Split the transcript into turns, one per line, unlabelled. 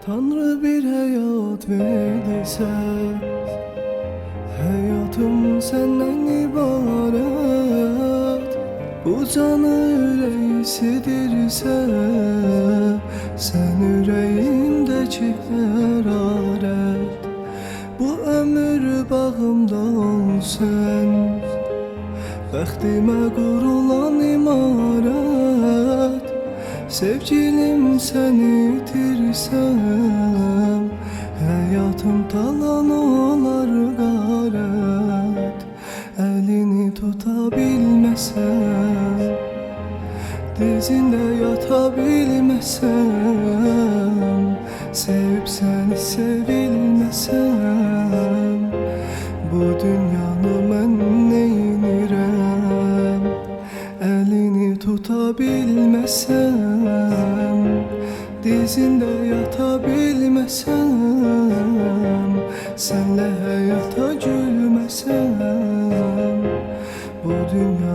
Tanrı bir hayat verdiyse, hayatım senden ibaret. Bu canı yüreğisidirse, sen yüreğimdeki hararet. Bu ömür bağımda olsun, bəxtimə qurulan imarət. Sevgilim səni itirsəm, həyatım talan olar qarət. Əlini tuta bilməsəm, dizində yata bilməsəm, sevib səni sevilməsəm, bu dünyanı mən neynirəm? Əlini tuta bilməsəm, dizində yata bilməsəm, sənlə həyata gülməsəm, bu dünya